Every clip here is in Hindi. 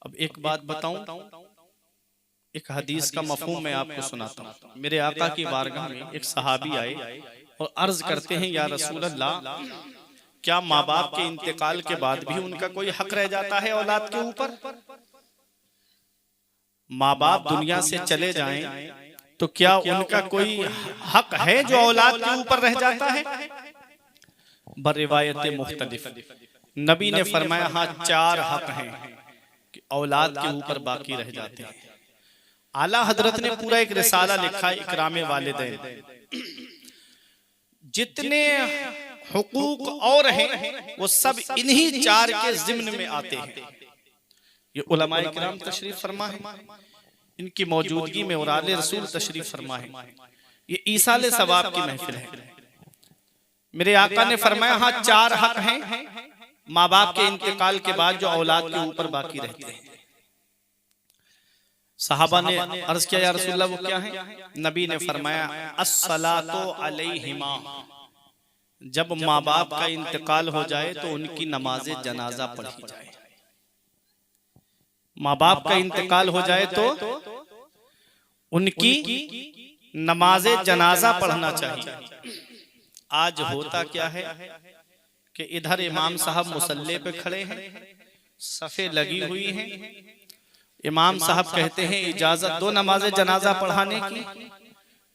अब एक बात बताऊं, एक हदीस का मफहूम मैं आपको सुनाता हूँ। मेरे आका की बारगाह में एक सहाबी आए और अर्ज करते हैं, या रसूल अल्लाह, क्या माँ बाप के इंतकाल के बाद भी उनका कोई हक रह जाता है औलाद के ऊपर? माँ बाप दुनिया से चले जाएं तो क्या उनका कोई हक है जो औलाद के ऊपर रह जाता है? बर रिवायत मुख्तलिफ नबी ने फरमाया, हाँ, 4 हक हैं कि औलाद के ऊपर बाकी रह जाते हैं। आला हजरत ने पूरा एक रिसाला लिखा, इकरामे वालिदैन। जितने हुकूक और हैं वो सब इन्हीं 4 के जिम्न में आते हैं। ये उलमाए किराम तशरीफ फरमा है, इनकी मौजूदगी में और आले रसूल तशरीफ फरमा है। ये ईसाले सवाब की महफिल है। मेरे आका ने फरमाया, हाँ, 4 हक हैं माँ बाप के इंतकाल के बाद जो औलाद के ऊपर बाकी रहते हैं। सहाबा ने अर्ज किया, या रसूलल्लाह वो क्या है? नबी ने फरमाया, अस्सलातु अलैहिमा, जब माँ बाप का इंतकाल हो जाए तो उनकी नमाज जनाजा पढ़ी जाए। माँ बाप का इंतकाल हो जाए तो उनकी नमाज जनाजा पढ़ना चाहिए। आज होता क्या है कि इधर इमाम साहब मुसल्ले पे खड़े हैं, सफ़े लगी हुई हैं, इमाम साहब कहते हैं इजाजत दो नमाज जनाजा पढ़ाने की,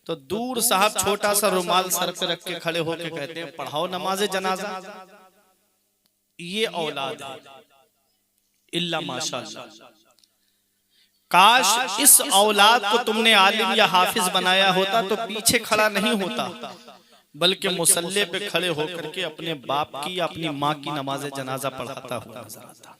तो दूर साहब छोटा सा रुमाल सर पे रख के खड़े होके कहते हैं पढ़ाओ नमाज जनाजा। ये औलाद है, इल्ला माशाअल्लाह। काश इस औलाद को तुमने आलिम या हाफिज बनाया होता तो पीछे खड़ा नहीं होता, बल्कि मुसल्ले पे खड़े होकर के अपने बाप की या अपनी माँ की नमाज जनाजा पढ़ाता हुआ नजर आता।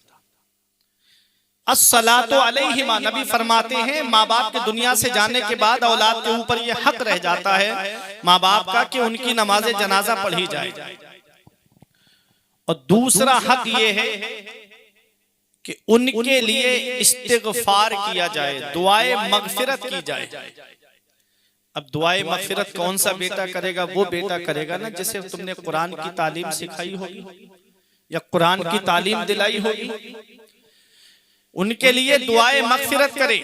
अस्सलातु अलैहिमा, नबी फरमाते हैं माँ बाप के दुनिया से जाने के बाद औलाद के ऊपर यह हक रह जाता है माँ बाप का कि उनकी नमाज जनाजा पढ़ी जाए। और दूसरा हक ये है कि उनके लिए इस्तिगफार किया जाए, दुआए मगफिरत की जाए। अब दुआए मगफिरत कौन सा बेटा करेगा? वो बेटा करेगा ना जिसे तुमने कुरान की तालीम सिखाई होगी या कुरान की तालीम दिलाई होगी, उनके लिए दुआए मगफिरत करे।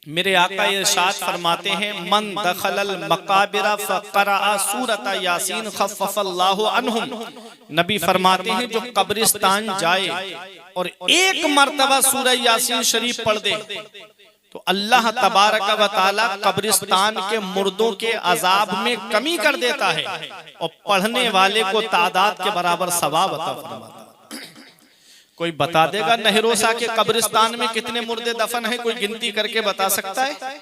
मेरे आका इरशाद फरमाते हैं, मन दखलल मकाबिरा फक़रा सूरत यासीन खफ़फ़ल्लाहु अन्हुम। नबी फरमाते हैं जो कब्रिस्तान जाए और एक मर्तबा सूरह यासीन शरीफ पढ़ दे तो अल्लाह तबारक व तआला कब्रिस्तान के मुर्दों के अजाब में कमी कर देता है और पढ़ने वाले को तादाद के बराबर सवाब अता फरमाता है। कोई बता देगा नहरोसा के कब्रिस्तान में कितने मुर्दे दफन हैं? कोई गिनती करके बता सकता है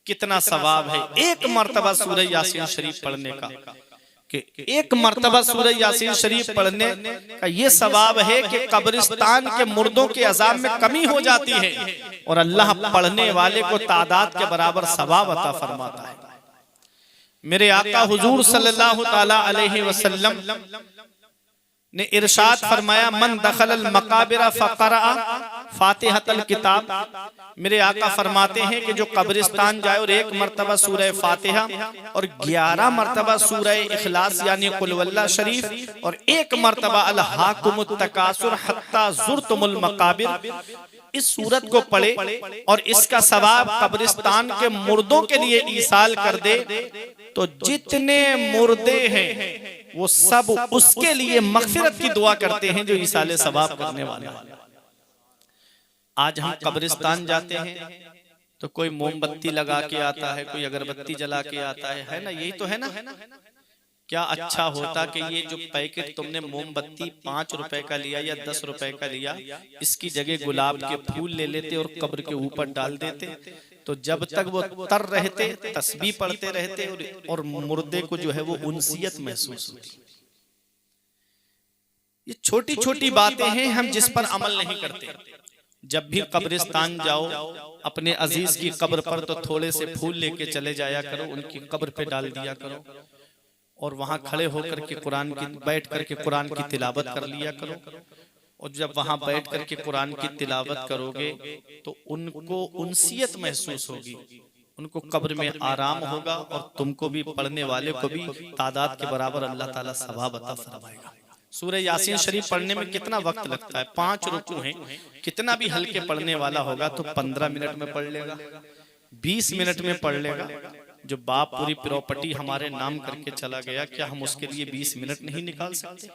कितना सवाब है एक मर्तबा सूरह यासीन शरीफ पढ़ने का? कि एक मर्तबा सूरह यासीन शरीफ पढ़ने का ये सवाब है कि कब्रिस्तान के मुर्दों के अजाब में कमी हो जाती है और अल्लाह पढ़ने वाले को तादाद के बराबर सवाब अता फरमाता है। मेरे आका हुजूर सल्लल्लाहु ताला अलैहि वसल्लम ने इरशाद फरमाया, मन दखलल मकाबिरा फक़रा फातिहतल किताब। मेरे आका फरमाते हैं कि जो कब्रिस्तान जाए और एक मर्तबा सूरह फातिहा और 11 मर्तबा सूरह इखलास यानी कुल वल्लाह शरीफ और एक मर्तबा अल हाकुमुत तकासुर हत्ता ज़ुरतुमुल मकाबिर, इस सूरत को पढ़े और इसका सवाब कब्रिस्तान के मुर्दों के लिए ईसाल कर दे तो जितने मुर्दे हैं वो सब उसके लिए मगफिरत की दुआ करते हैं जो ईसाले सवाब करने वाले हैं। आज हम कब्रिस्तान जाते हैं तो कोई मोमबत्ती लगा के आता है, कोई अगरबत्ती जला के आता है ना? यही तो है ना? क्या अच्छा होता कि ये जो पैकेट तुमने मोमबत्ती 5 रुपए का लिया या 10 रुपए का लिया, इसकी जगह गुलाब के फूल ले लेते और कब्र के ऊपर डाल देते, तो जब तक वो तर रहते तस्बीह पढ़ते रहते और मुर्दे को जो है वो उनसियत महसूस होती। ये छोटी छोटी बातें हैं हम जिस पर अमल नहीं करते। जब भी कब्रिस्तान जाओ अपने अजीज की कब्र पर तो थोड़े से फूल लेके चले जाया करो, उनकी कब्र पे डाल दिया करो और वहां खड़े होकर के कुरान की बैठ करके कुरान की तिलावत कर लिया करो। और जब वहां बैठ करके कुरान की तिलावत करोगे तो उनको उनसियत महसूस होगी, उनको कब्र में आराम होगा और तुमको भी, पढ़ने वाले को भी तादाद के बराबर अल्लाह ताला सवाब अता फरमाएगा। सूरह यासीन शरीफ पढ़ने में कितना वक्त लगता है? 5 रुकू हैं। कितना भी हल्के पढ़ने वाला होगा तो 15 मिनट में पढ़ लेगा, 20 मिनट में पढ़ लेगा। जो बाप पूरी प्रॉपर्टी हमारे नाम करके चला गया, क्या हम उसके लिए 20 मिनट नहीं निकाल सकते?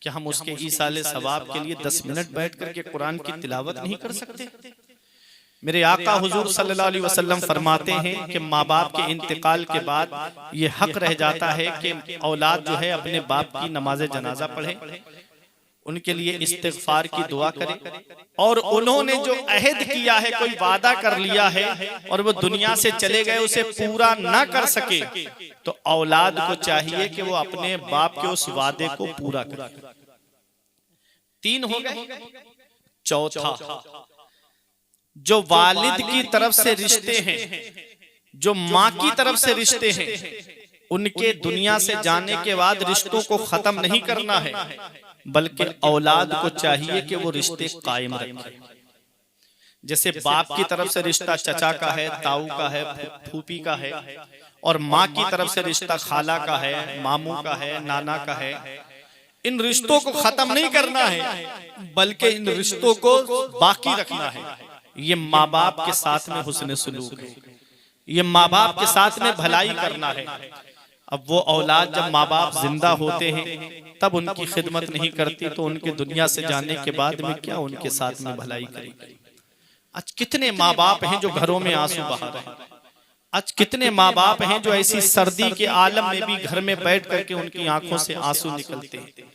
क्या हम उसके ईसाले सवाब के लिए 10 मिनट बैठ करके कुरान की तिलावत नहीं कर सकते? मेरे आका हुजूर सल्लल्लाहु अलैहि वसल्लम फरमाते हैं कि माँ बाप के इंतकाल के बाद ये हक रह जाता है कि औलाद जो है अपने बाप की नमाज जनाजा पढ़े, उनके लिए इस्तिगफार की दुआ करे। और उन्होंने जो अहद किया है, कोई वादा कर लिया है और वो दुनिया से चले गए, उसे पूरा ना कर सके तो औलाद को चाहिए कि वो अपने बाप के उस वादे को पूरा करे। 3 हो गए। चौथा, जो वालिद की तरफ से रिश्ते हैं, जो माँ की तरफ से रिश्ते हैं, उनके दुनिया से जाने के बाद रिश्तों को खत्म नहीं करना है, बल्कि औलाद को चाहिए कि वो रिश्ते कायम रखे। जैसे बाप की तरफ से रिश्ता चचा का है, ताऊ का है, फूफी का है, और माँ की तरफ से रिश्ता खाला का है, मामू का है, नाना का है। इन रिश्तों को खत्म नहीं करना है, बल्कि इन रिश्तों को बाकी रखना है। ये माँ बाप के साथ में हुस्न सुलूक है, ये माँ बाप के साथ में भलाई करना है। अब वो औलाद जब माँ बाप जिंदा होते हैं तब उनकी खिदमत नहीं करती, तो उनके दुनिया से जाने के बाद में क्या उनके साथ में भलाई करेगी? आज कितने माँ बाप हैं जो घरों में आंसू बहा रहे हैं। आज कितने माँ बाप हैं जो ऐसी सर्दी के आलम में भी घर में बैठ करके उनकी आंखों से आंसू निकलते हैं।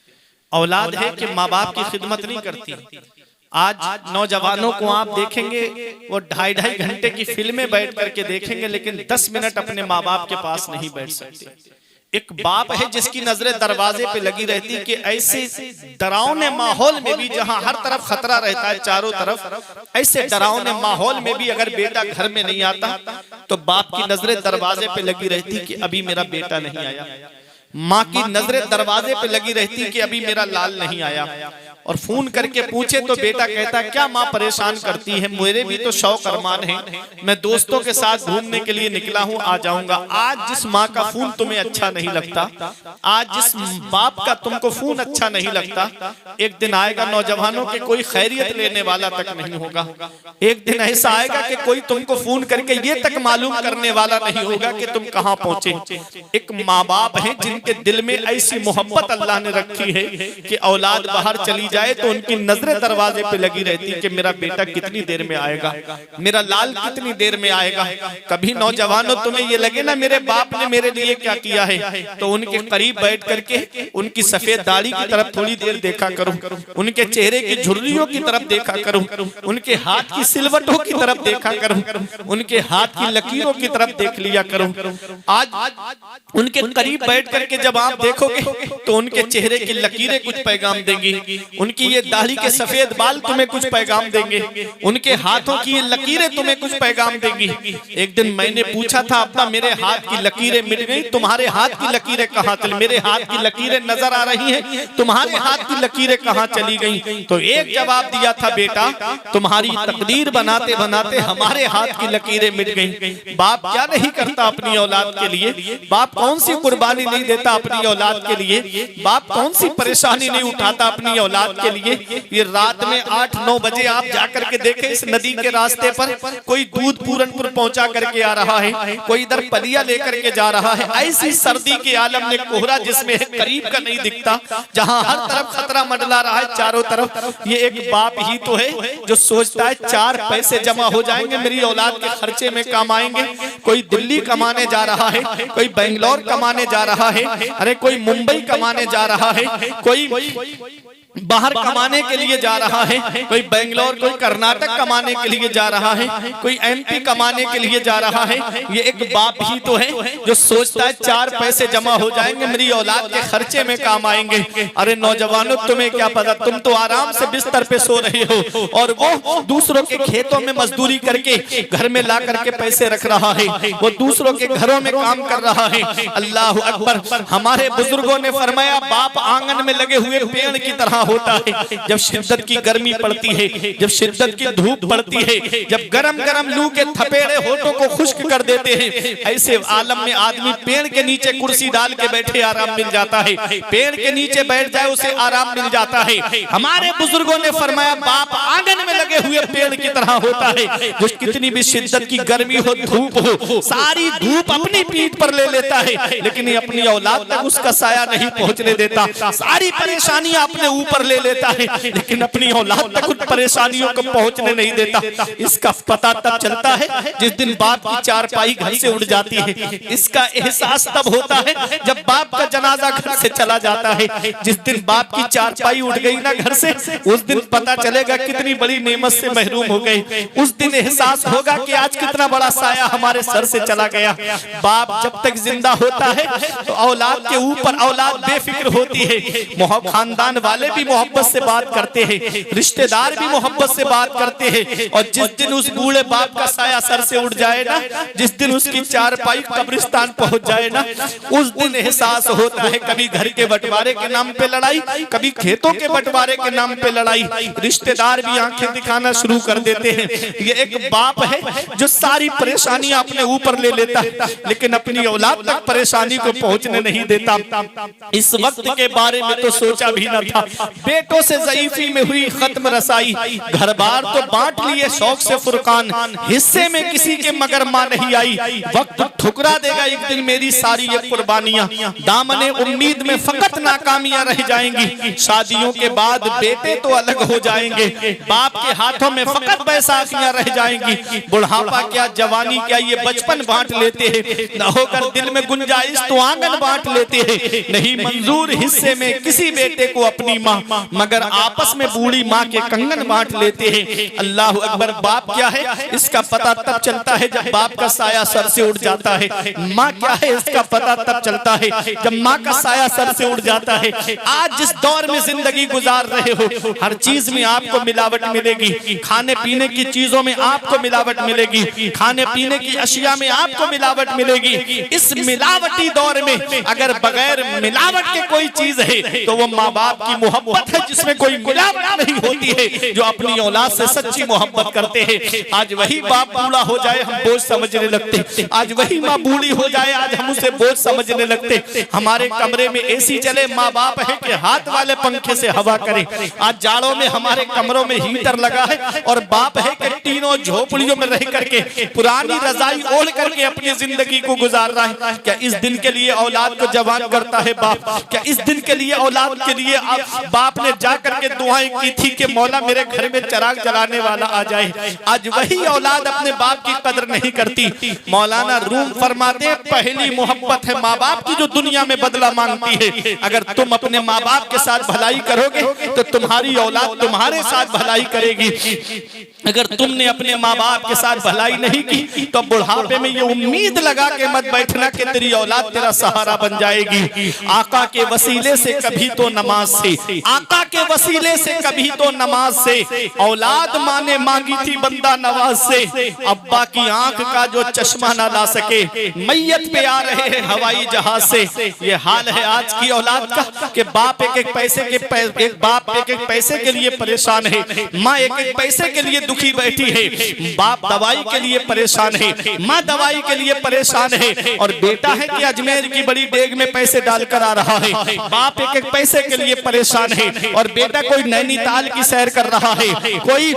औलाद है कि माँ बाप की खिदमत नहीं करती। आज नौजवानों को आप देखेंगे, वो 2.5 घंटे की फिल्में बैठ करके देखेंगे, लेकिन 10 मिनट अपने माँ बाप के पास नहीं बैठ सकते। एक बाप है जिसकी नजरें दरवाजे पे लगी रहती कि ऐसे डरावने माहौल में भी, जहां हर तरफ खतरा रहता है चारों तरफ, ऐसे डरावने माहौल में भी अगर बेटा घर में नहीं आता तो बाप की नजरें दरवाजे पे लगी रहती कि अभी मेरा बेटा नहीं आया। माँ की नजरें दरवाजे पे लगी रहती कि अभी मेरा लाल नहीं आया। और फोन करके पूछे तो बेटा कहता क्या माँ परेशान करती है, मेरे भी तो शौक अरमान है, मैं दोस्तों के साथ घूमने के लिए निकला हूँ, आ जाऊंगा। आज जिस माँ का फोन तुम्हें अच्छा नहीं लगता, आज जिस बाप का तुमको फोन अच्छा नहीं लगता, एक दिन आएगा नौजवानों के कोई खैरियत लेने वाला तक नहीं होगा। एक दिन ऐसा आएगा कि कोई तुमको फोन करके ये तक मालूम करने वाला नहीं होगा कि तुम कहाँ पहुंचे। एक माँ बाप है जिनके दिल में ऐसी मोहब्बत अल्लाह ने रखी है कि औलाद बाहर चली जाए तो उनकी नजरें दरवाजे पे लगी रहती कि मेरा बेटा कितनी देर में आएगा, मेरा लाल कितनी देर में आएगा। कभी नौजवानों तुम्हें ये लगे ना मेरे बाप ने मेरे लिए क्या किया है, तो उनके करीब बैठ करके उनकी सफेद दाढ़ी की तरफ थोड़ी देर देखा करो, उनके चेहरे की झुर्रियों की तरफ देखा करो, उनके हाथ की सिलवटों की तरफ देखा करो, उनके हाथ की लकीरों की तरफ देख लिया करो। आज उनके करीब बैठ करके जब आप देखोगे तो उनके चेहरे की लकीरें कुछ पैगाम देंगी, उनकी ये दाढ़ी के सफेद बाल तुम्हें कुछ पैगाम देंगे, उनके हाथों की ये लकीरें तुम्हें कुछ पैगाम देंगी। एक दिन मैंने पूछा था अब्बा मेरे हाथ की लकीरें मिट गई, तुम्हारे हाथ की लकीरें कहाँ चली? मेरे हाथ की लकीरें नजर आ रही हैं, तुम्हारे हाथ की लकीरें कहाँ चली गई? तो एक जवाब दिया था बेटा तुम्हारी तकदीर बनाते बनाते हमारे हाथ की लकीरें मिट गई। बाप क्या नहीं करता अपनी औलाद के लिए, बाप कौन सी कुर्बानी नहीं देता अपनी औलाद के लिए, बाप कौन सी परेशानी नहीं उठाता अपनी औलाद के लिए। ये रात में 8-9 बजे आप जाकर के देखें इस नदी के रास्ते पर कोई दूध पूरनपुर पहुंचा करके आ रहा है, कोई इधर पलिया लेकर के जा रहा है। ऐसी सर्दी के आलम में कोहरा जिसमें करीब का नहीं दिखता, जहां हर तरफ खतरा मंडला रहा है चारों तरफ, ये एक बाप ही तो है जो सोचता है 4 पैसे जमा हो जाएंगे मेरी औलाद के खर्चे में काम आएंगे। कोई दिल्ली कमाने जा रहा है, कोई बेंगलोर कमाने जा रहा है, अरे कोई मुंबई कमाने जा रहा है, कोई बाहर कमाने के लिए जा रहा है, कोई बेंगलोर कोई कर्नाटक कमाने के लिए जा रहा है, कोई एमपी कमाने के लिए जा रहा है। ये एक बाप ही तो है जो सोचता है 4 पैसे जमा हो जाएंगे मेरी औलाद के खर्चे में काम आएंगे। अरे नौजवानों तुम्हें क्या पता, तुम तो आराम से बिस्तर पे सो रहे हो और वो दूसरों के खेतों में मजदूरी करके घर में ला करके पैसे रख रहा है, वो दूसरों के घरों में काम कर रहा है। अल्लाह अकबर। हमारे बुजुर्गों ने फरमाया बाप आंगन में लगे हुए पेड़ की तरह होता है जब शिद्दत की गर्मी पड़ती है, जब शिद्दत की धूप पड़ती है, जब गरम गरम लू के थपेड़े होठों को खुश्क कर देते हैं, ऐसे आलम में आदमी पेड़ के नीचे कुर्सी डाल के बैठे आराम मिल जाता है, पेड़ के नीचे बैठ जाए उसे आराम मिल जाता है। हमारे बुजुर्गों ने फरमाया बाप आंगन में लगे हुए पेड़ की तरह होता है, जो कितनी भी शिद्दत की गर्मी हो, धूप हो, सारी धूप अपनी पीठ पर ले लेता है, लेकिन ये अपनी औलाद तक उसका साया नहीं पहुंचने देता। सारी परेशानियां अपने ऊपर ले लेता है, लेकिन अपनी औलाद तक उन परेशानियों को पहुंचने नहीं देता। इसका पता तब चलता है जिस दिन बाप की चारपाई घर से उड़ जाती है। इसका एहसास तब होता है जब बाप का जनाजा घर से चला जाता है। जिस दिन बाप की चारपाई उड़ गई ना घर से, उस दिन पता चलेगा कितनी बड़ी नेमत से महरूम हो गए। उस दिन एहसास होगा कि आज कितना बड़ा साया हमारे सर से चला गया। बाप जब तक जिंदा होता है तो औलाद के ऊपर औलाद बेफिक्र होती है। खानदान वाले भी मोहब्बत से बात करते हैं, रिश्तेदार भी मोहब्बत से बात करते हैं। और जिस दिन उस बूढ़े बाप का साया सर से उड़ जाए ना, जिस दिन उसकी चारपाई कब्रिस्तान पहुंच जाए ना, उस दिन एहसास होता है कभी घर के बंटवारे के नाम पे लड़ाई, कभी खेतों के बंटवारे के नाम पे लड़ाई। रिश्तेदार भी आंखें दिखाना शुरू कर देते हैं। ये एक बाप है जो सारी परेशानियां अपने ऊपर ले लेता है, लेकिन अपनी औलाद तक परेशानी को पहुंचने नहीं देता। इस वक्त के बारे में तो सोचा भी न था। बेटों से ज़ईफी में हुई खत्म रसाई, घर बार तो बांट लिए शौक से फुरकान, हिस्से में किसी के मगर मां नहीं आई। वक्त ठुकरा देगा एक दिन मेरी सारी ये कुर्बानियां, दामने उम्मीद में फकत नाकामियां रह जाएंगी। शादियों के बाद बेटे तो अलग हो जाएंगे, बाप के हाथों में फकत बैसाखियां रह जाएंगी। बुढ़ापा क्या, जवानी क्या, ये बचपन बांट लेते हैं। न होकर दिल में गुंजाइश तो आंगन बांट लेते हैं। नहीं मंजूर हिस्से में किसी बेटे को अपनी माँ, मगर आपस में बूढ़ी माँ के कंगन बांट लेते हैं। अल्लाह अकबर। बाप क्या है इसका पता तब चलता है जब बाप का साया सर से उड़ जाता है। माँ क्या है इसका पता तब चलता है जब माँ का साया सर से उड़ जाता है। आज जिस दौर में जिंदगी गुजार रहे हो, हर चीज में आपको मिलावट मिलेगी। खाने पीने की चीजों में आपको मिलावट मिलेगी, खाने पीने की अशिया में आपको मिलावट मिलेगी। इस मिलावटी दौर में अगर बगैर मिलावट के कोई चीज है तो वो माँ बाप की मोहब्बत है, जिसमें कोई मिलावट नहीं होती है, जो अपनी औलाद से सच्ची मोहब्बत करते हैं। आज वही बाप बूढ़ा हो जाए हम बोझ समझने लगते, आज वही माँ बूढ़ी हो जाए आज हम उसे बोझ समझने लगते। हमारे कमरे में एसी चले, माँ बाप है कि हाथ वाले पंखे से हवा करे। आज जाड़ों में हमारे कमरों में हीटर लगा है और बाप है कि तीनों झोपड़ियों में रह करके पुरानी रजाई ओढ़ करके अपनी जिंदगी को गुजार रहा है। क्या इस दिन के लिए औलाद को जवान करता है बाप? क्या इस दिन के लिए औलाद के लिए बाप ने जाकर के दुआएं की थी कि मौला मेरे घर में चिराग जलाने वाला आ जाए? आज वही औलाद अपने बाप की कदर नहीं करती। मौलाना रूम फरमाते हैं पहली मोहब्बत है माँ बाप की जो दुनिया में बदला मांगती है। अगर तुम अपने माँ बाप के साथ भलाई करोगे तो तुम्हारी औलाद तुम्हारे साथ भलाई करेगी। अगर तुमने अपने माँ बाप के साथ भलाई नहीं की तो बुढ़ापे में ये उम्मीद लगा के मत बैठना कि तेरी औलाद तेरा सहारा बन जाएगी। आका के वसीले से कभी तो नमाज से, आका के वसीले से कभी तो नमाज से, औलाद माँ ने मांगी थी बंदा नवाज से। अब्बा की आंख का जो चश्मा ना ला सके, मैयत पे आ रहे हैं हवाई जहाज से। ये हाल है आज की औलाद का कि बाप एक एक पैसे के लिए परेशान है, माँ एक एक पैसे के लिए दुखी बैठी है। बाप दवाई के लिए परेशान है, माँ दवाई के लिए परेशान है। और बेटा है कि अजमेर की बड़ी डेग में पैसे डालकर आ रहा है। बाप एक एक पैसे के लिए परेशान है और बेटा कोई नैनीताल की सैर कर रहा है, कोई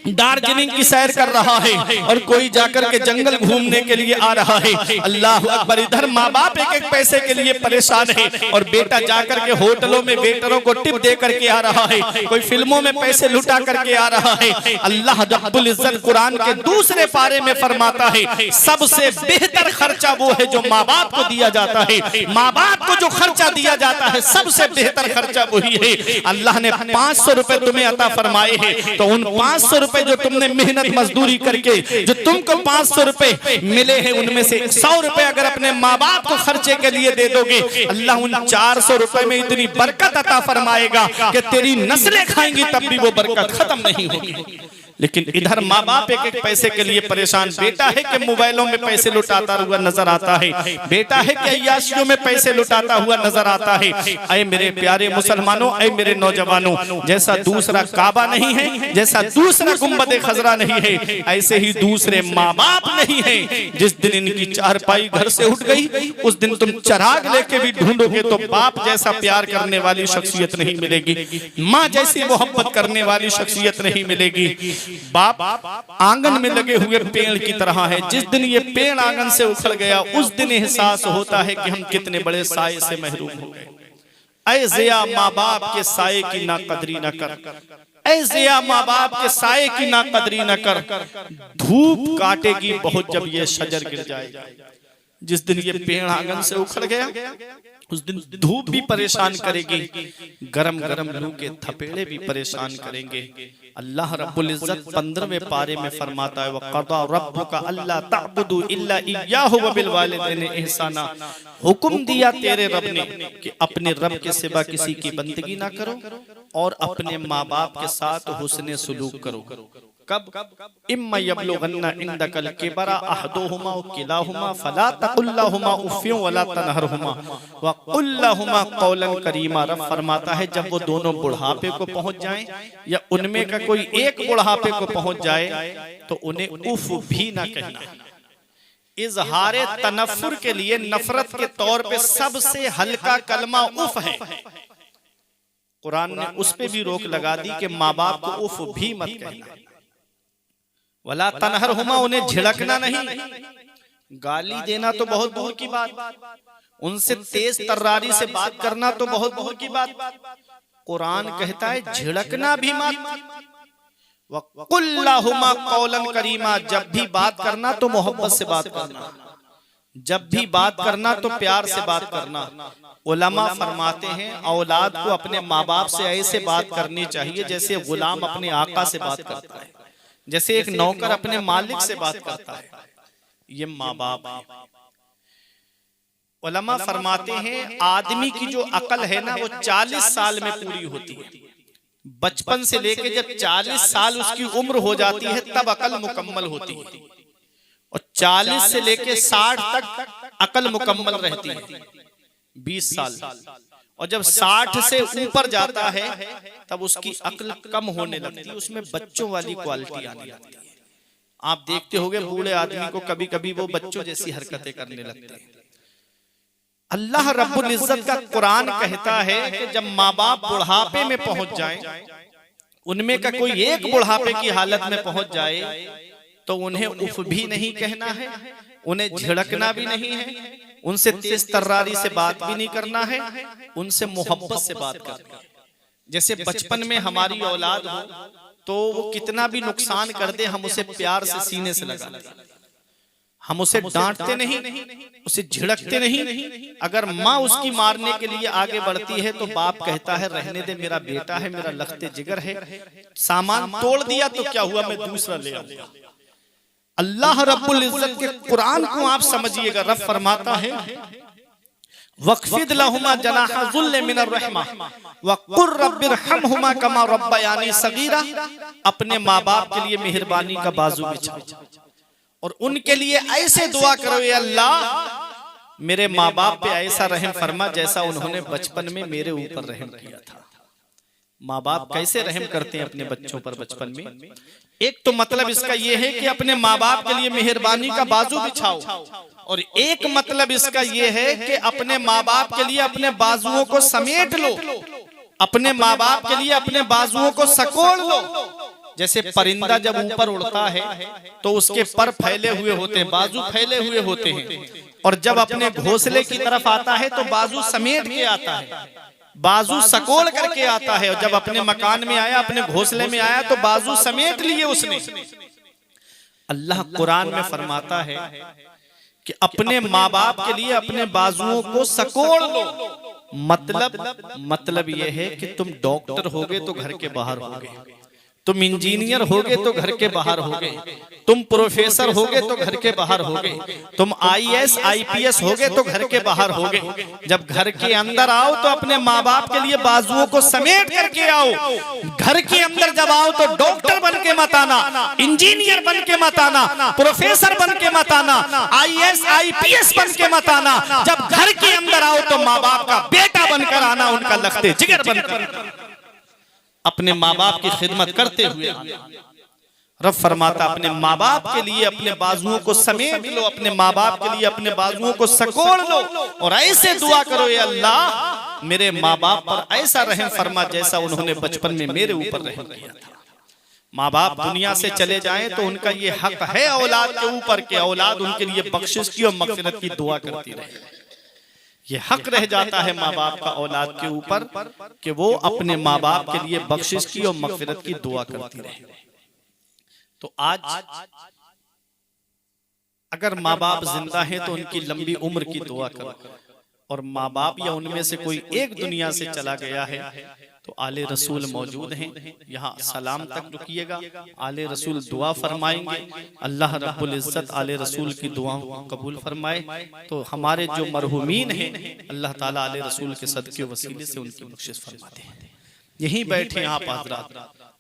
दार्जिलिंग की सैर कर रहा है और कोई जाकर के जंगल घूमने के लिए आ रहा है। अल्लाह अकबर। इधर माँ बाप एक एक पैसे के लिए परेशान है और बेटा जाकर के होटलों में वेटरों को टिप दे करके आ रहा है, कोई फिल्मों में पैसे लुटा करके आ रहा है। अल्लाह रब्बुल इज्जत कुरान के दूसरे पारे में फरमाता है सबसे बेहतर खर्चा वो है जो माँ बाप को दिया जाता है। माँ बाप को जो खर्चा दिया जाता है सबसे बेहतर खर्चा वही है। अल्लाह ने 500 रुपए तुम्हें अता फरमाए हैं तो उन 500 रुपए जो तुमने मेहनत मजदूरी करके जो तुमको 500 रुपए मिले हैं उनमें से 100 रुपए अगर अपने माँ बाप को खर्चे के लिए दे दोगे, अल्लाह उन 400 रुपए में इतनी बरकत अता फरमाएगा कि तेरी नस्लें खाएंगी तब भी वो बरकत खत्म नहीं होगी। लेकिन इधर माँ बाप एक एक पैसे के लिए परेशान। बेटा है कि मोबाइलों में पैसे लुटाता हुआ नजर आता है, बेटा है कि अय्याशियों में पैसे लुटाता हुआ नजर आता है। ऐ मेरे प्यारे मुसलमानों, ऐ मेरे नौजवानों, जैसा दूसरा काबा नहीं है, जैसा दूसरा गुंबद खजरा नहीं है, ऐसे ही दूसरे माँ बाप नहीं है। जिस दिन इनकी चारपाई घर से उठ गई, उस दिन तुम चराग लेके भी ढूंढोगे तो बाप जैसा प्यार करने वाली शख्सियत नहीं मिलेगी, माँ जैसी मोहब्बत करने वाली शख्सियत नहीं मिलेगी। बाप आंगन में लगे हुए पेड़ की तरह है। जिस दिन ये पेड़ आंगन से उखड़ गया, उस दिन एहसास होता है कि हम कितने बड़े साये से महरूम हो गए। ऐ ज़िया, माँ बाप के साये की ना कदरी न कर, ऐ ज़िया, माँ बाप के साये की ना कदरी न कर। धूप काटेगी बहुत जब ये शजर गिर जाएगा। जिस दिन ये पेड़ आंगन से उखड़ गया, उस दिन धूप भी परेशान करेगी, गरम गरम लू के थपेड़े भी परेशान करेंगे। अल्लाह रब्बुल इज्जत 15वें पारे में फरमाता है, वक़ज़ा रब्बुका अल्ला तअबुदू इल्ला इय्याहु व बिल वालिदैनि इहसाना। हुक्म दिया तेरे रब ने कि अपने रब के सिवा किसी की बंदगी ना करो और अपने माँ बाप के साथ हुस्ने सुलूक करो। कब? इम्मा यबलुगन्ना इंदकल किबरा अहदुहुमा व किलाहुमा फला तकुल लहुमा उफ़्फ़िन वला तनहरहुमा व कुल लहुमा क़ौलन करीमा। रब फरमाता है जब वो दोनों बुढ़ापे को पहुंच जाएं या उनमें का कोई एक बुढ़ापे को पहुंच जाए तो उन्हें उफ भी ना कहना। इजहारे तनफ्फुर के लिए नफरत के तौर पे सबसे हल्का कलमा उफ है। कुरान ने उस पे भी रोक लगा दी कि माँ बाप को उफ भी मत कहना। वला तनहरहुमा, उन्हें झिड़कना नहीं, गाली देना तो बहुत दूर की बात, उनसे तेज तर्रारी से बात करना तो बहुत दूर की बात। कुरान कहता है झिड़कना भी मत। वक़ुल लहुमा क़ौलन करीमा, जब भी बात करना तो मोहब्बत से बात करना, जब भी बात करना तो प्यार से बात करना। उलमा फरमाते हैं औलाद को अपने माँ बाप से ऐसे बात करनी चाहिए जैसे गुलाम अपने आका से बात करता है, जैसे एक नौकर अपने मालिक से बात करता है। ये माँ बाप है। उलमा फरमाते हैं आदमी की जो अकल है ना वो 40 साल में पूरी होती है। बचपन से लेके जब 40 साल उसकी उम्र हो जाती है तब अकल मुकम्मल होती है, और 40 से लेके 60 तक अकल मुकम्मल रहती है, 20 साल। और जब 60 से ऊपर जाता है तब उसकी अक्ल कम होने लगती है, उसमें बच्चों वाली क्वालिटी आने लगती है। आप देखते होंगे बूढ़े आदमी को कभी कभी वो बच्चों जैसी हरकतें करने लगते हैं। अल्लाह रब्बुल इज्जत का कुरान कहता है कि जब माँ बाप बुढ़ापे में पहुंच जाएं, उनमें का कोई एक बुढ़ापे की हालत में पहुंच जाए तो उन्हें उफ भी नहीं कहना है, उन्हें झिड़कना भी नहीं है, उनसे तेज तर्रारी से बात भी नहीं करना है, उनसे मोहब्बत से बात करना है। जैसे बचपन में हमारी औलाद हो तो वो कितना भी नुकसान कर दे हम उसे प्यार से सीने से लगा लें, हम उसे डांटते नहीं, उसे झिड़कते नहीं। अगर माँ उसकी मारने के लिए आगे बढ़ती है तो बाप कहता है रहने दे, मेरा बेटा है, मेरा लखते जिगर है, सामान तोड़ दिया तो क्या हुआ, मैं दूसरा ले आऊंगा। अल्लाह रब्बुल इज्जत के कुरान को आप समझिएगा। रब फरमाता है वक़्फ़िद लहुमा जनाहा ज़ुल्ल मिनर रहमा वक़ुर रब्बिरहमहुमा कमा रब्बयानी सगीरा। अपने माँ बाप के लिए मेहरबानी का बाजू बिछाओ और उनके लिए ऐसे दुआ करो, या अल्लाह मेरे माँ बाप पे ऐसा रहम फरमा जैसा उन्होंने बचपन में मेरे ऊपर रहम किया था। माँ बाप कैसे रहम करते हैं अपने बच्चों पर बचपन में? एक तो मतलब इसका यह है कि अपने माँ बाप के लिए मेहरबानी का बाजू बिछाओ, और एक मतलब इसका यह है कि अपने माँ बाप के लिए अपने बाजुओं को समेट लो, अपने माँ बाप के लिए अपने बाजुओं को सकोड़ लो। जैसे परिंदा जब ऊपर उड़ता है तो उसके पर फैले हुए होते हैं, बाजू फैले हुए होते हैं, और जब अपने घोंसले की तरफ आता है तो बाजू समेट के आता है, बाजू सकोड़ करके आता है। और जब अपने मकान में आया, अपने घोंसले में आया तो बाजू समेट लिए उसने। अल्लाह कुरान में फरमाता है कि अपने माँ बाप के लिए अपने बाजुओं को सकोड़ लो। मतलब यह है कि तुम डॉक्टर होगे तो घर के बाहर होगे, तुम इंजीनियर होगे तो घर के बाहर होगे, तुम प्रोफेसर होगे तो घर के बाहर होगे, तुम आईएएस आईपीएस होगे तो घर के बाहर होगे। जब घर के अंदर आओ तो अपने माँ बाप के लिए बाजुओं को समेट करके आओ। घर के अंदर जब आओ तो डॉक्टर बन के मत आना, इंजीनियर बन के मत आना, प्रोफेसर बन के मत आना, आईएएस आईपीएस बन के मत आना। जब घर के अंदर आओ तो माँ बाप का बेटा बनकर आना, उनका लखते जिगर बनकर अपने माँ बाप की खिदमत करते हुए। रब फरमाता अपने माँ बाप के लिए अपने बाजुओं को समेट लो, अपने माँ बाप के लिए अपने बाजुओं को सकोड़ लो और ऐसे दुआ करो, या अल्लाह मेरे माँ बाप पर ऐसा रहम फरमा जैसा उन्होंने बचपन में मेरे ऊपर रहम किया था। माँ बाप दुनिया से चले जाएं तो उनका ये हक है औलाद के ऊपर के औलाद उनके लिए बख्शिश की और मगफिरत की दुआ करती रहे। ये हक रह जाता है माँ बाप का औलाद के ऊपर कि वो अपने माँ बाप के लिए बख्शिश की और मगफिरत की दुआ करती रहे। तो आज अगर माँ बाप जिंदा हैं तो उनकी लंबी उम्र की दुआ करो, और माँ बाप या उनमें से कोई एक दुनिया से चला गया है तो आले रसूल मौजूद हैं, यहाँ सलाम तक रुकिएगा, आले रसूल दुआ फरमाएंगे। अल्लाह रब्बुल इज्जत आले रसूल की दुआओं को कबूल फरमाए। तो हमारे जो मरहुमीन हैं अल्लाह ताला आले रसूल के सदके वसीले से उनकी बख्शिश फरमाते हैं। यहीं बैठे आप हज़रात,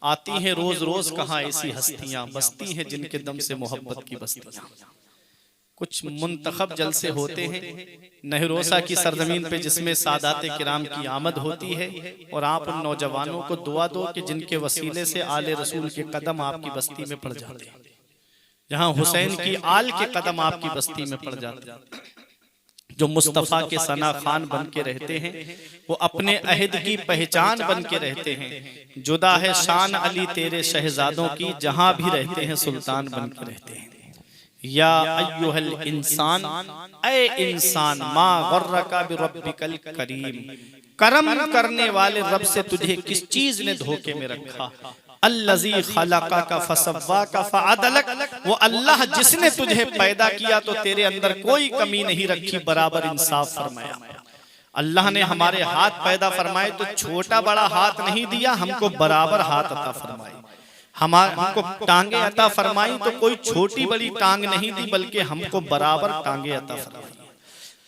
आती हैं रोज रोज कहाँ ऐसी हस्तियां, बसती हैं जिनके दम से मोहब्बत की बस्तियां। कुछ मुंतखब जलसे होते हैं नहरोसा की सरजमीन पे जिसमें सादाते किराम की आमद होती है, और आप उन नौजवानों को दुआ दो कि जिनके वसीले से आले रसूल के कदम आपकी बस्ती में पड़ जाते हैं, जहाँ हुसैन की आल के कदम आपकी बस्ती में पड़ जाते हैं। जो मुस्तफ़ा के सना खान बन के रहते हैं वो अपने अहद की पहचान बन के रहते हैं। जुदा है शान अली तेरे शहजादों की, जहाँ भी रहते हैं सुल्तान बन के रहते हैं। या अय्युहल इंसान, ऐ इंसान, मा गर्रका बिरब्बिकल करीम, करम करने वाले रब से तुझे किस चीज ने धोखे में रखा। अल्लज़ी खलक़का फसव्वाका फअदलक, वो अल्लाह जिसने तुझे पैदा किया तो तेरे अंदर कोई कमी नहीं रखी, बराबर इंसाफ फरमाया। अल्लाह ने हमारे हाथ पैदा फरमाए तो छोटा बड़ा हाथ नहीं दिया, हमको बराबर हाथ अता फरमाए। हमको टांगे अता फरमाई तो कोई छोटी बड़ी टांग नहीं दी, बल्कि हमको बराबर टांगे अता फरमाई।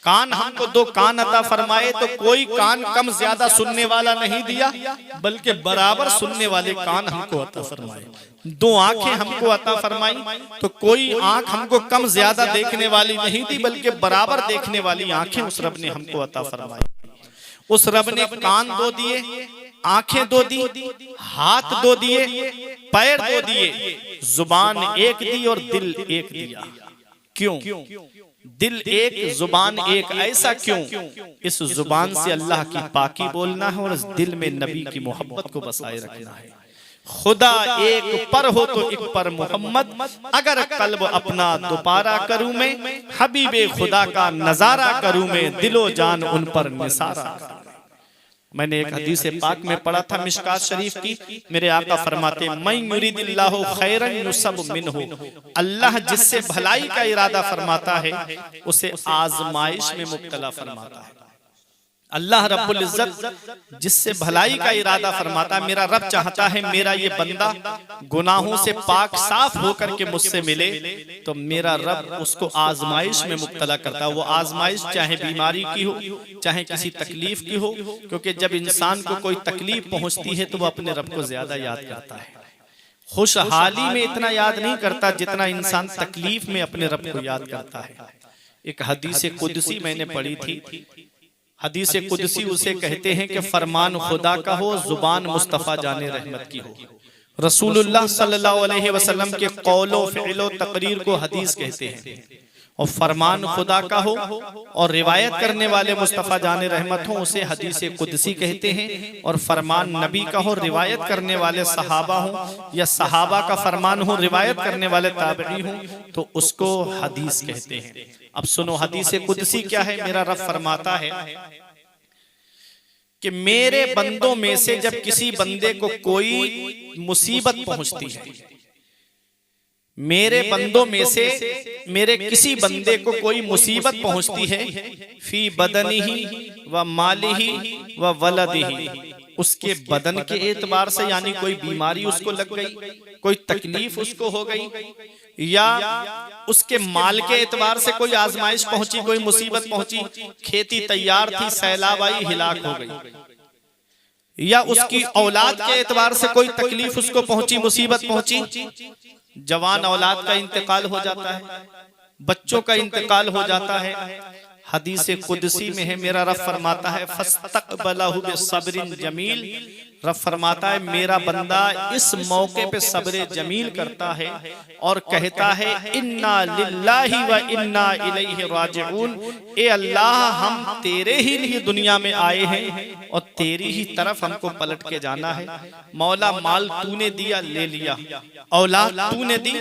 कान हमको दो कान अता फरमाए तो कोई कान कम ज्यादा सुनने वाला नहीं दिया, बल्कि बराबर सुनने वाले कान हमको अता फरमाए। दो आंखें हमको अता फरमाई तो कोई आंख हमको कम ज्यादा देखने वाली नहीं दी, बल्कि बराबर देखने वाली आंखें उस रब ने हमको अता फरमाई। उस रब ने कान दो दिए, आंखें दो दी, हाथ दो दिए, पैर दो दिए, जुबान एक दी और दिल एक दिया। क्यों? दिल एक जुबान एक, ऐसा क्यों? इस जुबान से अल्लाह की पाकी बोलना है और इस दिल में नबी की मोहब्बत को बसाए रखना है। खुदा एक पर हो तो एक पर मोहम्मद, अगर कल्ब अपना दोबारा करूं मैं, हबीबे खुदा का नजारा करूं मैं, दिलो जान उन पर निसारा। मैंने एक हदीस पाक में पढ़ा था मिशकात शरीफ की, मेरे आका फरमाते मैं युरिदिल्लाहु खैरन युसब मिन्हु, अल्लाह जिससे भलाई का इरादा फरमाता है उसे आजमाइश में मुब्तला फरमाता है। अल्लाह रब्बुल इज्जत जिससे भलाई का इरादा फरमाता है, मेरा रब चाहता है मेरा ये बंदा गुनाहों से पाक साफ होकर के मुझसे मिले, तो मेरा रब उसको आजमाइश में मुब्तला करता है। वो आजमाइश चाहे बीमारी की हो, चाहे किसी तकलीफ की हो, क्योंकि जब इंसान को कोई तकलीफ पहुंचती है तो वो अपने रब को ज्यादा याद करता है। खुशहाली में इतना याद नहीं करता जितना इंसान तकलीफ में अपने रब को याद करता है। एक हदीस कुदसी मैंने पढ़ी थी, हदीस कुदसी उसे कहते हैं कि फरमान खुदा का हो, जुबान मुस्तफ़ा जाने रहमत की हो। रसूलुल्लाह सल्लल्लाहु अलैहि वसल्लम के कौलो फ़िलो तकरीर को हदीस कहते हैं, और फरमान खुदा का हो और रिवायत करने वाले मुस्तफ़ा जाने रहमत हो उसे हदीस कुदसी कहते हैं, और फरमान नबी का हो, रिवायत करने वाले सहाबा हो या सहाबा का फरमान हो, रिवायत करने वाले ताबई हो, तो उसको हदीस कहते हैं। अब सुनो हदीस कुदसी क्या है। मेरा रब फरमाता है कि मेरे बंदों में से जब किसी बंदे को कोई मुसीबत पहुंचती है, मेरे बंदों में से मेरे किसी बंदे को कोई मुसीबत पहुंचती है, फी बदनिही व मालिही व वलदिही, उसके बदन के एतबार से, यानी कोई बीमारी उसको लग गई, कोई तकलीफ उसको हो गई, या उसके माल के एतबार से कोई आजमाइश पहुंची, कोई मुसीबत पहुंची, खेती तैयार थी, सैलाब आई, हिलाक हो गई, या उसकी औलाद के एतबार से कोई तकलीफ उसको पहुंची, मुसीबत पहुंची, जवान औलाद का इंतकाल हो जाता है, बच्चों का इंतकाल हो जाता है। हदीस कुदसी में है, मेरा रब फरमाता है फस्तक़बलहु बिसब्रिन जमील, रब फरमाता है मेरा बंदा इस मौके पे सब्र जमील करता है और कहता है इन्ना लिल्लाहि व इन्ना इलैहि राजिऊन, ए अल्लाह हम तेरे ही लिए दुनिया में आए हैं और तेरी ही तरफ हमको पलट के जाना है। मौला माल तूने दिया ले लिया, औलाद तूने दी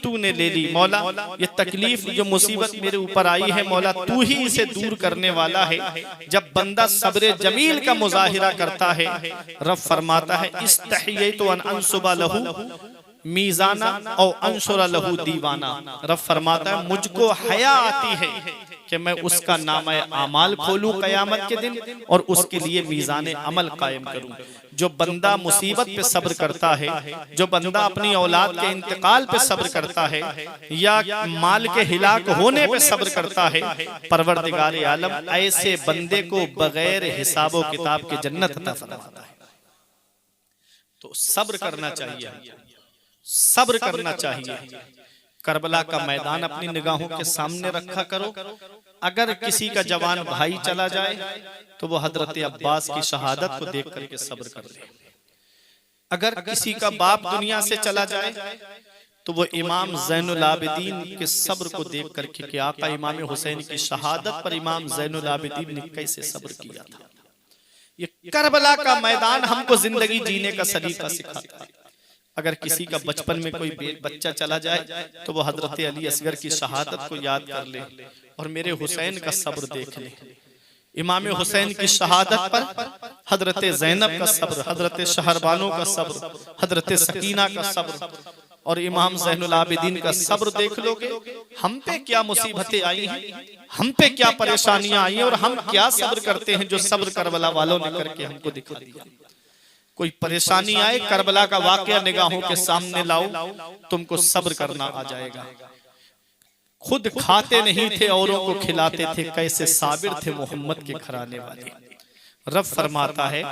तूने ले ली, मौला ये तकलीफ जो मुसीबत मेरे ऊपर आई है मौला तू ही इसे दूर करने वाला है। जब बंदा सब्र जमील का मुजाहिरा करता है, रब फरमाता है इस्तहियतु अन अंसुबा लहू मीज़ाना और अंशुरा लहू दीवाना, रब फरमाता है मुझको हया आती है कि मैं उसका नाम आमाल खोलूं कयामत के दिन और उसके लिए मीज़ान अमल कायम करूं। जो बंदा मुसीबत पे सब्र करता है, जो बंदा अपनी औलाद के इंतकाल पे सब्र करता है, या माल के हिलाक होने पे सब्र करता है, परवरदिगार आलम ऐसे बंदे को बगैर हिसाब व किताब के जन्नत अता फरमाता है। तो सब्र करना चाहिए, सब्र करना चाहिए। करबला का मैदान अपनी निगाहों के सामने रखा करो। अगर किसी का जवान भाई चला जाए तो वो हजरत अब्बास की शहादत को देख करके सब्र कर ले। अगर किसी का बाप दुनिया से चला जाए तो वो इमाम ज़ैनुल आबिदीन के सब्र को देख करके कि आका इमाम हुसैन की शहादत पर इमाम ज़ैनुल आबिदीन ने कैसे सब्र किया था। ये करबला का मैदान हमको जिंदगी जीने का सलीका सिखाता है। अगर किसी का बचपन में कोई बच्चा चला जाए तो वो हजरत अली असगर की शहादत को याद कर ले और मेरे हुसैन का सब्र देख ले। इमाम हुसैन की शहादत पर हजरत ज़ैनब का सब्र, हजरत शहरबानो का सब्र, हजरत सकीना का सब्र और इमाम ज़ैनुल आबिदीन का सब्र देख लोगे। हम पे क्या मुसीबतें आई हैं, हम पे क्या परेशानियां आई हैं और हम क्या सब्र करते हैं जो सब्र करबला वालों ने करके हमको दिखा दिया। कोई परेशानी आए, करबला का वाकया निगाहों के सामने लाओ, तुमको सब्र करना आ जाएगा। खुद खाते नहीं थे, औरों को खिलाते थे, कैसे साबिर थे मोहम्मद के घराने वाले। रब फरमाता है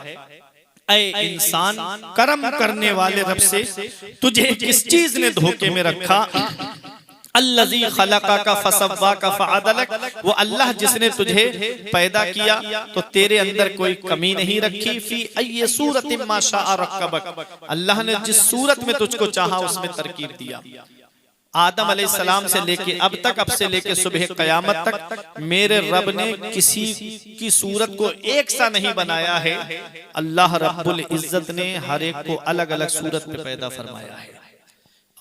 ऐ इंसान, कर्म करने वाले रब से तुझे किस चीज ने धोखे में रखा। अल्लज़ी खलक़का फसव्वाका फअदलक, वो अल्लाह जिसने तुझे पैदा किया तो तेरे अंदर कोई कमी नहीं रखी। फी अय्य सूरतिन मा शाअ रक्कबक, अल्लाह ने जिस सूरत में तुझको चाहा उसमें तरकीब दिया। आदम अलैहिस्सलाम से लेके अब तक, अब से लेके सुबह कयामत तक मेरे रब ने किसी की सूरत को एक सा नहीं बनाया है। अल्लाह रब्बुल इज्जत ने हर एक को अलग अलग सूरत में पैदा फरमाया है।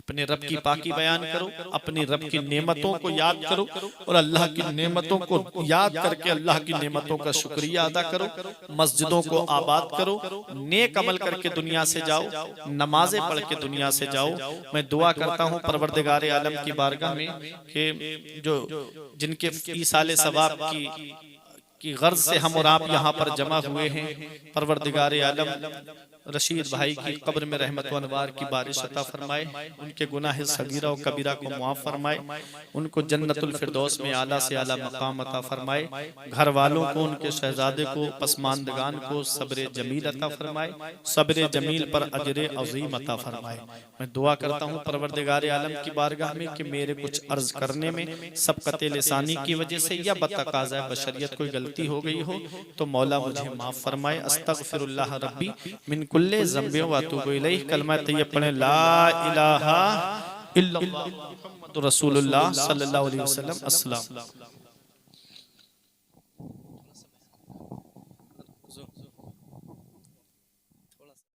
अपने रब की पाकी बयान करो, अपनी रब की नेमतों को याद करो और अल्लाह की नेमतों को याद करके अल्लाह की नेमतों का शुक्रिया अदा करो। मस्जिदों को आबाद करो, नेक अमल करके दुनिया से जाओ, नमाजें पढ़ के दुनिया से जाओ। मैं दुआ करता हूँ परवरदिगार आलम की बारगाह में कि जो जिनके ईसाले सवाब की गर्ज से हम और आप यहाँ पर जमा हुए हैं, परवरदिगार आलम रशीद भाई की कब्र में रहमत व अनवार की बारिश अता फरमाए, उनके गुनाह सगीरा और कबीरा को मुआफ फरमाए, उनको जन्नतुल फिरदौस में आला से आला मकाम अता फरमाए, घर वालों को, उनके शहजादे को, पसमानदगान को सब्र जमील अता फरमाए, सब्र जमील पर अजर अजीम अता फरमाए। मैं दुआ करता हूँ परवरदिगार आलम की बारगाह में कि मेरे कुछ अर्ज करने में सबकत लिसानी की वजह से या बतकाज़ा बशरियत कोई गलती हो गई हो तो मौला मुझे माफ फरमाए। अस्तगफिरुल्लाह रब्बी मिन कुल्ले ज़ंबि व अतूबु इलैहि। कलमा तैयब पढ़ें ला इलाहा इल्लल्लाह मुहम्मदुर रसूलुल्लाह सल्लल्लाहु अलैहि वसल्लम। अस्सलाम।